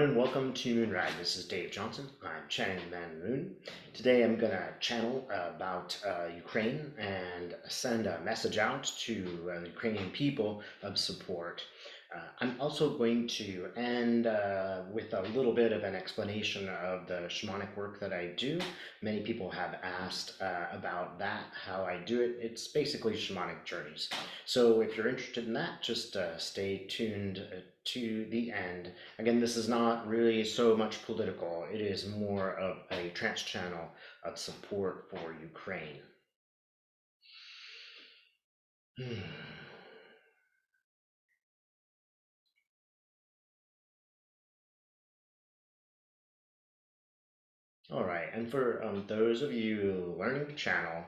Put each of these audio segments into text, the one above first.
everyone, and welcome to Moonride. This is Dave Johnson. I'm channeling the man in the moon. Today I'm going to channel about Ukraine and send a message out to the Ukrainian people of support. I'm also going to end with a little bit of an explanation of the shamanic work that I do. Many people have asked about that, how I do it. It's basically shamanic journeys. So if you're interested in that, just stay tuned to the end. Again, this is not really so much political. It is more of a trance channel of support for Ukraine. All right, and for those of you learning the channel,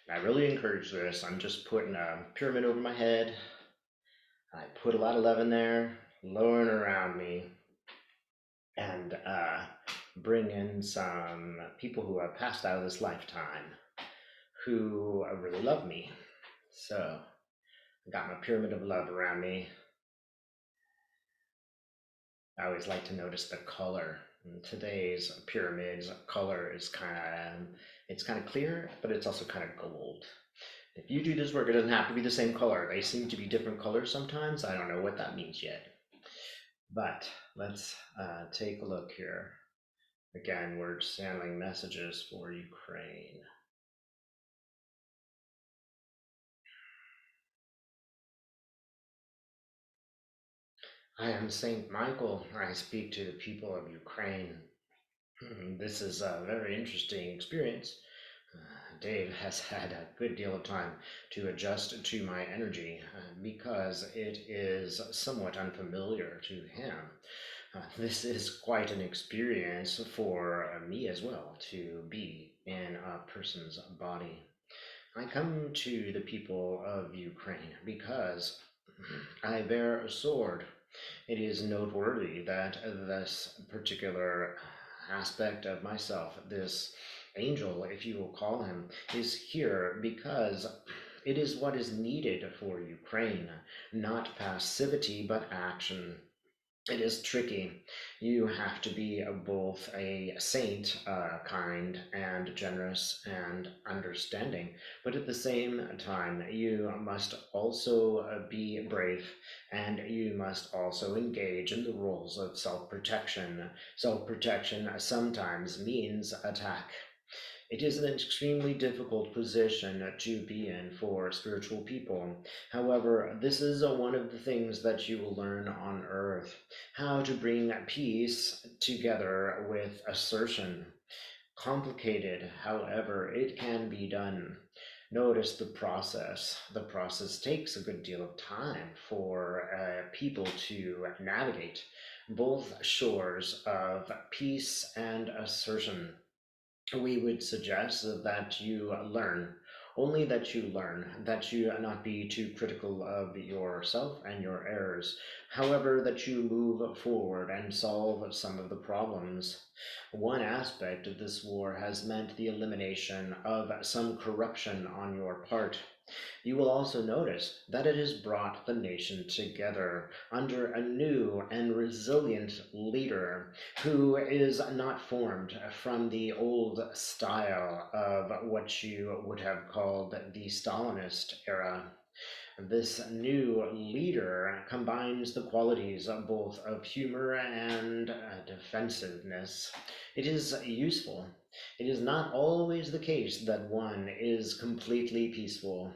I really encourage this. I'm just putting a pyramid over my head. I put a lot of love in there, lowering around me, and bring in some people who have passed out of this lifetime who really love me. So I got my pyramid of love around me. I always like to notice the color. In today's pyramids, color is kind of clear, but it's also kind of gold. If you do this work, it doesn't have to be the same color. They seem to be different colors sometimes. I don't know what that means yet. But let's take a look here. Again, we're channeling messages for Ukraine. I am Saint Michael. I speak to the people of Ukraine. This is a very interesting experience. Dave has had a good deal of time to adjust to my energy because it is somewhat unfamiliar to him. This is quite an experience for me as well, to be in a person's body. I come to the people of Ukraine because I bear a sword. It is noteworthy that this particular aspect of myself, this angel, if you will call him, is here because it is what is needed for Ukraine, not passivity, but action. It is tricky. You have to be both a saint, kind and generous and understanding, but at the same time, you must also be brave, and you must also engage in the roles of self-protection. Self-protection sometimes means attack. It is an extremely difficult position to be in for spiritual people. However, this is one of the things that you will learn on Earth, how to bring peace together with assertion. Complicated, however, it can be done. Notice the process. The process takes a good deal of time for people to navigate both shores of peace and assertion. We would suggest that you learn, only that you learn, that you not be too critical of yourself and your errors. However, that you move forward and solve some of the problems. One aspect of this war has meant the elimination of some corruption on your part. You will also notice that it has brought the nation together under a new and resilient leader who is not formed from the old style of what you would have called the Stalinist era. This new leader combines the qualities of both of humor and defensiveness. It is useful. It is not always the case that one is completely peaceful.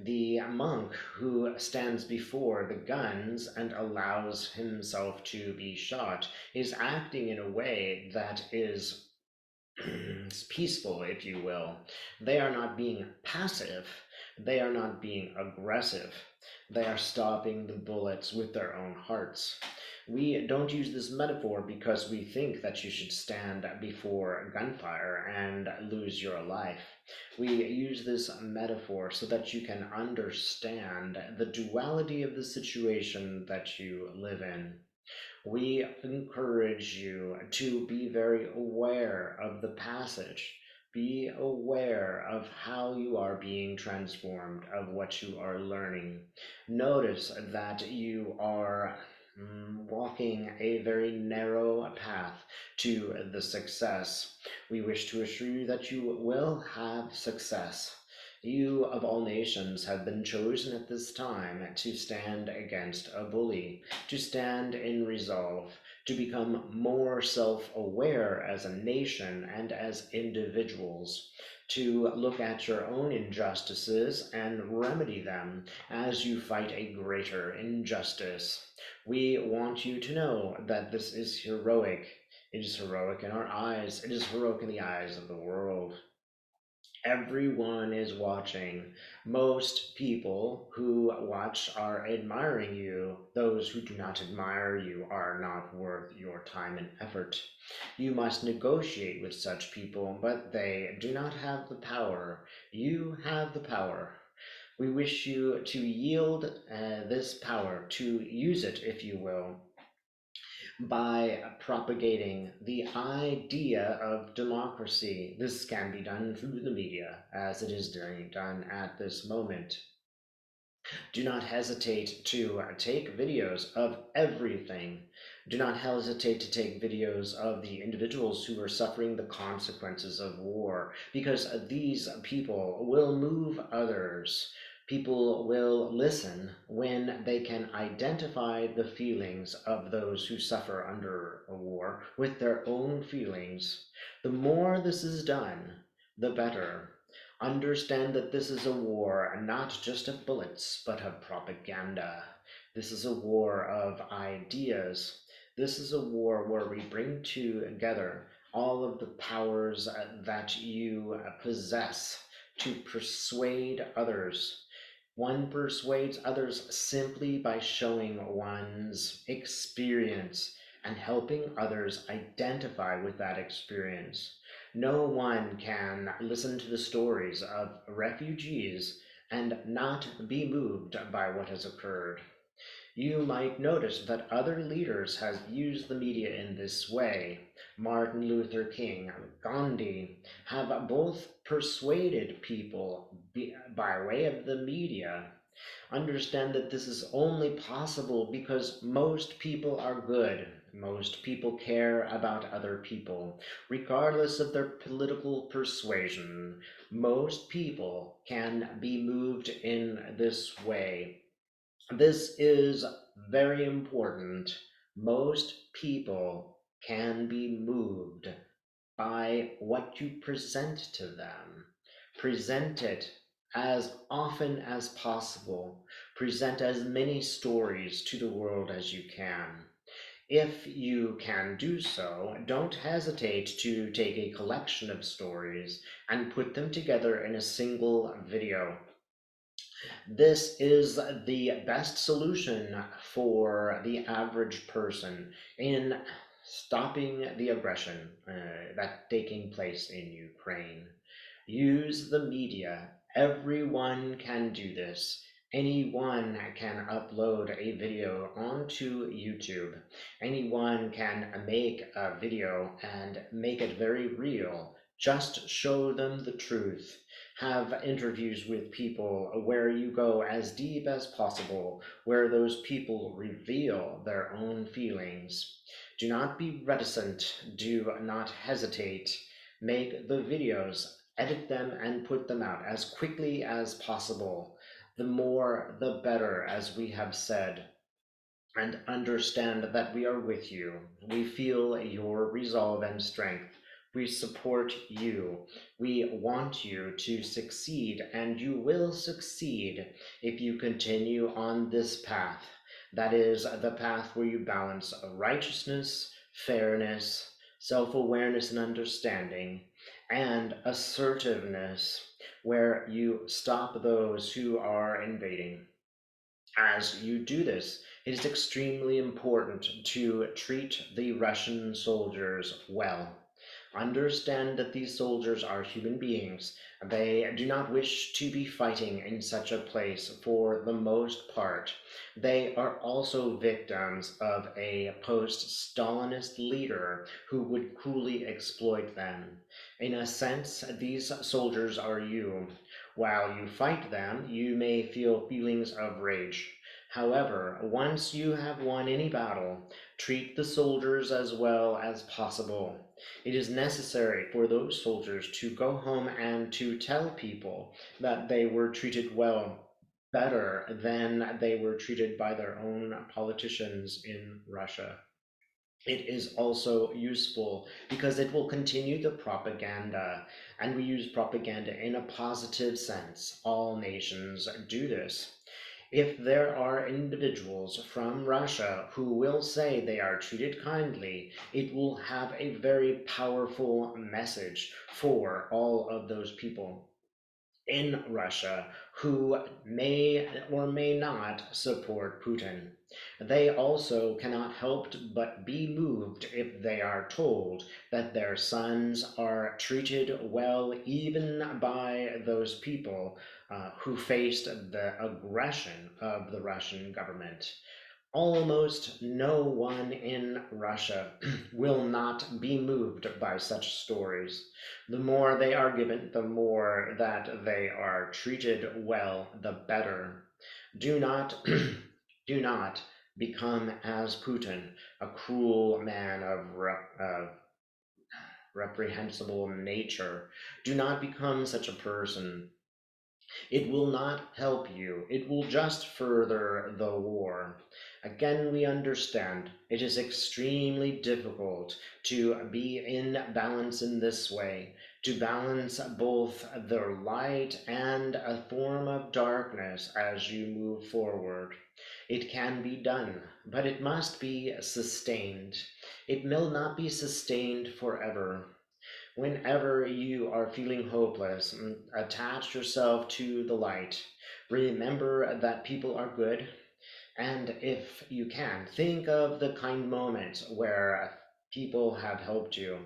The monk who stands before the guns and allows himself to be shot is acting in a way that is peaceful, if you will. They are not being passive. They are not being aggressive. They are stopping the bullets with their own hearts. We don't use this metaphor because we think that you should stand before gunfire and lose your life. We use this metaphor so that you can understand the duality of the situation that you live in. We encourage you to be very aware of the passage. Be aware of how you are being transformed, of what you are learning. Notice that you are walking a very narrow path to the success. We wish to assure you that you will have success. You, of all nations, have been chosen at this time to stand against a bully, to stand in resolve, to become more self aware as a nation and as individuals, to look at your own injustices and remedy them as you fight a greater injustice. We want you to know that this is heroic. It is heroic in our eyes. It is heroic in the eyes of the world. Everyone is watching. Most people who watch are admiring you. Those who do not admire you are not worth your time and effort. You must negotiate with such people, but they do not have the power. You have the power. We wish you to yield this power, to use it, if you will, by propagating the idea of democracy. This can be done through the media, as it is being done at this moment. Do not hesitate to take videos of everything. Do not hesitate to take videos of the individuals who are suffering the consequences of war, because these people will move others. People will listen when they can identify the feelings of those who suffer under a war with their own feelings. The more this is done, the better. Understand that this is a war not just of bullets, but of propaganda. This is a war of ideas. This is a war where we bring together all of the powers that you possess to persuade others. One persuades others simply by showing one's experience and helping others identify with that experience. No one can listen to the stories of refugees and not be moved by what has occurred. You might notice that other leaders have used the media in this way. Martin Luther King, Gandhi have both persuaded people by way of the media. Understand that this is only possible because most people are good. Most people care about other people, regardless of their political persuasion. Most people can be moved in this way. This is very important. Most people can be moved by what you present to them. Present it as often as possible. Present as many stories to the world as you can. If you can do so, don't hesitate to take a collection of stories and put them together in a single video. This is the best solution for the average person in stopping the aggression that's taking place in Ukraine. Use the media. Everyone can do this. Anyone can upload a video onto YouTube. Anyone can make a video and make it very real. Just show them the truth. Have interviews with people where you go as deep as possible, where those people reveal their own feelings. Do not be reticent. Do not hesitate. Make the videos, edit them, and put them out as quickly as possible. The more, the better, as we have said. And understand that we are with you. We feel your resolve and strength. We support you. We want you to succeed, and you will succeed if you continue on this path. That is the path where you balance righteousness, fairness, self awareness, and understanding, and assertiveness, where you stop those who are invading. As you do this, it is extremely important to treat the Russian soldiers well. Understand that these soldiers are human beings. They do not wish to be fighting in such a place for the most part. They are also victims of a post Stalinist leader who would cruelly exploit them. In a sense, these soldiers are you. While you fight them, you may feel feelings of rage. However, once you have won any battle, treat the soldiers as well as possible. It is necessary for those soldiers to go home and to tell people that they were treated well, better than they were treated by their own politicians in Russia. It is also useful because it will continue the propaganda, and we use propaganda in a positive sense. All nations do this. If there are individuals from Russia who will say they are treated kindly, it will have a very powerful message for all of those people in Russia who may or may not support Putin. They also cannot help but be moved if they are told that their sons are treated well, even by those people who faced the aggression of the Russian government. Almost no one in Russia will not be moved by such stories. The more they are given, the more that they are treated well, the better. Do not do not become as Putin, a cruel man of reprehensible nature. Do not become such a person. It will not help you. It will just further the war. Again, we understand it is extremely difficult to be in balance in this way, to balance both the light and a form of darkness as you move forward. It can be done, but it must be sustained. It will not be sustained forever. Whenever you are feeling hopeless, attach yourself to the light. Remember that people are good, and if you can, think of the kind moments where people have helped you.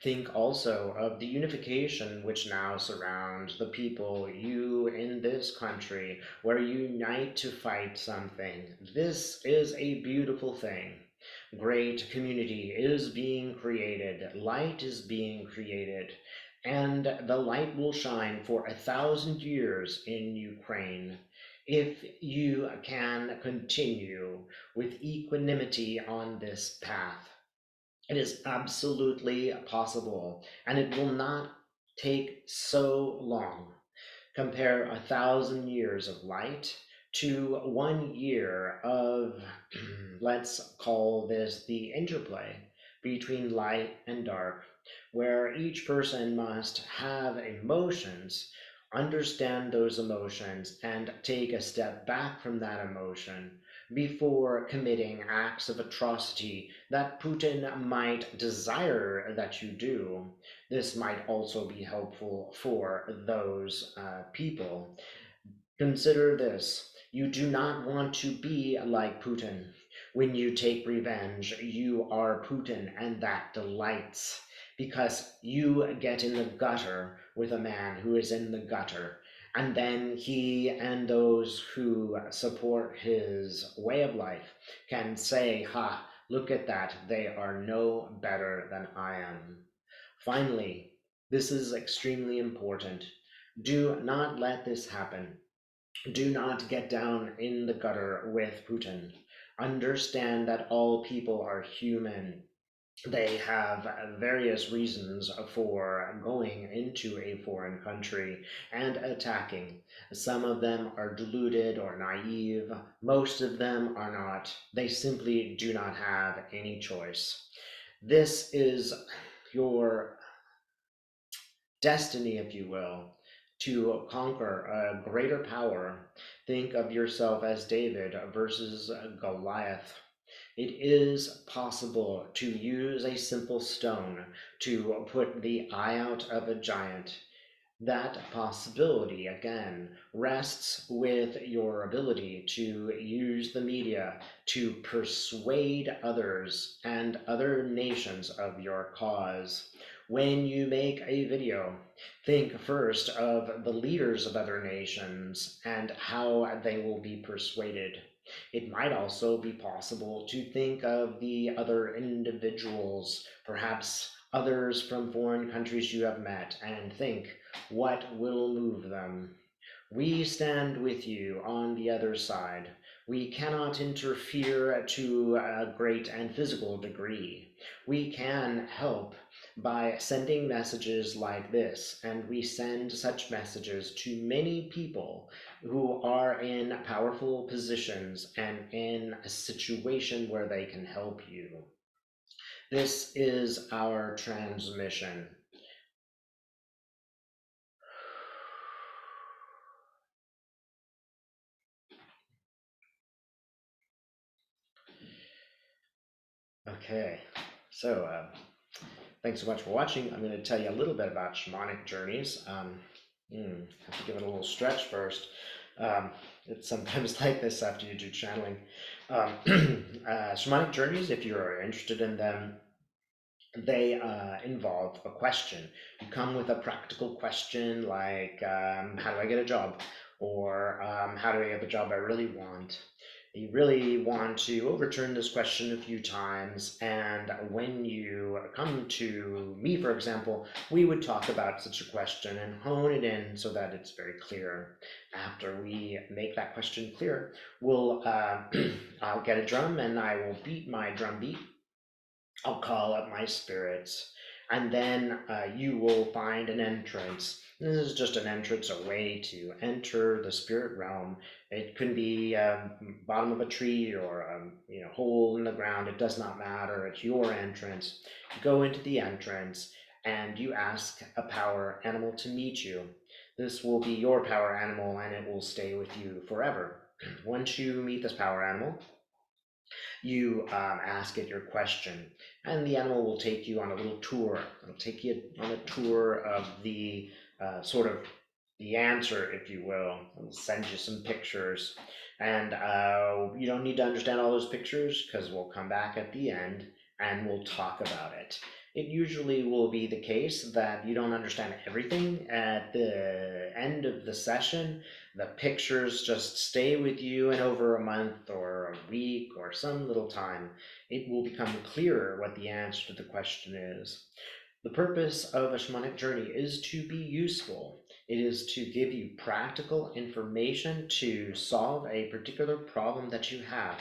Think also of the unification which now surrounds the people, you in this country, where you unite to fight something. This is a beautiful thing. Great community is being created, light is being created, and the light will shine for 1,000 years in Ukraine. If you can continue with equanimity on this path, it is absolutely possible, and it will not take so long. Compare 1,000 years of light to 1 year of, let's call this the interplay between light and dark, where each person must have emotions, understand those emotions, and take a step back from that emotion before committing acts of atrocity that Putin might desire that you do. This might also be helpful for those people. Consider this: you do not want to be like Putin. When you take revenge, you are Putin, and that delights, because you get in the gutter with a man who is in the gutter. And then he and those who support his way of life can say, "Ha, look at that, they are no better than I am." Finally, this is extremely important. Do not let this happen. Do not get down in the gutter with Putin. Understand that all people are human. They have various reasons for going into a foreign country and attacking. Some of them are deluded or naive. Most of them are not. They simply do not have any choice. This is your destiny, if you will, to conquer a greater power. Think of yourself as David versus Goliath. It is possible to use a simple stone to put the eye out of a giant. That possibility, again, rests with your ability to use the media to persuade others and other nations of your cause. When you make a video, think first of the leaders of other nations and how they will be persuaded. It might also be possible to think of the other individuals, perhaps others from foreign countries you have met, and think, what will move them? We stand with you on the other side. We cannot interfere to a great and physical degree. We can help by sending messages like this, and we send such messages to many people who are in powerful positions and in a situation where they can help you. This is our transmission. Okay, so thanks so much for watching. I'm going to tell you a little bit about Shamanic Journeys. Have to give it a little stretch first. It's sometimes like this after you do channeling. Shamanic Journeys, if you're interested in them, they involve a question. You come with a practical question like, how do I get a job? Or how do I get the job I really want? You really want to overturn this question a few times, and when you come to me, for example, we would talk about such a question and hone it in so that it's very clear. After we make that question clear, I'll get a drum and I will beat my drum beat. I'll call up my spirits, and then you will find an entrance. This is just an entrance, a way to enter the spirit realm. It could be bottom of a tree or a hole in the ground. It does not matter. It's your entrance. You go into the entrance and you ask a power animal to meet you. This will be your power animal, and it will stay with you forever. Once you meet this power animal, you ask it your question, and the animal will take you on a little tour. It'll take you on a tour of the sort of the answer, if you will. It'll send you some pictures, and you don't need to understand all those pictures because we'll come back at the end and we'll talk about it. It usually will be the case that you don't understand everything at the end of the session. The pictures just stay with you, and over a month or a week or some little time, it will become clearer what the answer to the question is. The purpose of a shamanic journey is to be useful. It is to give you practical information to solve a particular problem that you have.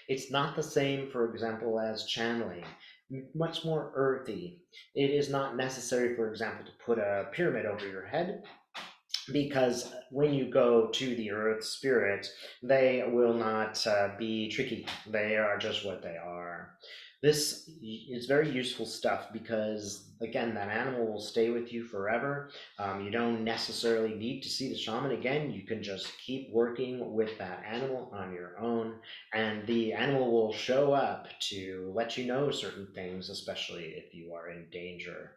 It's not the same, for example, as channeling. Much more earthy. It is not necessary, for example, to put a pyramid over your head, because when you go to the earth spirits, they will not be tricky. They are just what they are. This is very useful stuff because, again, that animal will stay with you forever. You don't necessarily need to see the shaman again. You can just keep working with that animal on your own, and the animal will show up to let you know certain things, especially if you are in danger.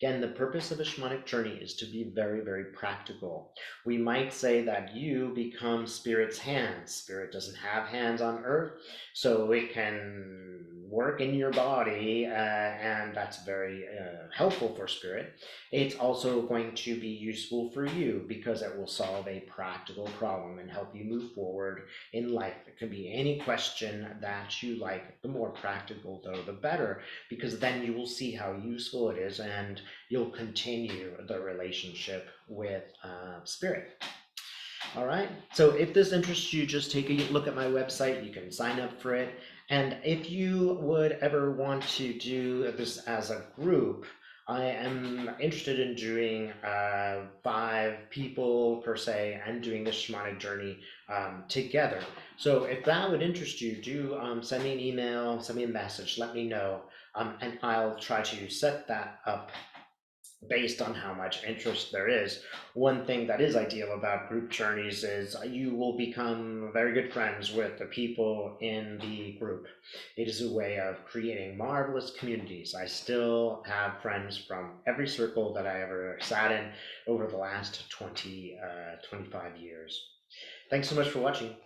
Again, the purpose of a shamanic journey is to be very, very practical. We might say that you become Spirit's hands. Spirit doesn't have hands on earth, so it can work in your body, and that's very helpful for Spirit. It's also going to be useful for you because it will solve a practical problem and help you move forward in life. It can be any question that you like. The more practical, though, the better, because then you will see how useful it is, and you'll continue the relationship with Spirit. All right. So if this interests you, just take a look at my website. You can sign up for it. And if you would ever want to do this as a group, I am interested in doing 5 people per se and doing this shamanic journey together. So if that would interest you, do send me an email, send me a message, let me know, and I'll try to set that up based on how much interest there is. One thing that is ideal about group journeys is you will become very good friends with the people in the group. It is a way of creating marvelous communities. I still have friends from every circle that I ever sat in over the last 25 years. Thanks so much for watching.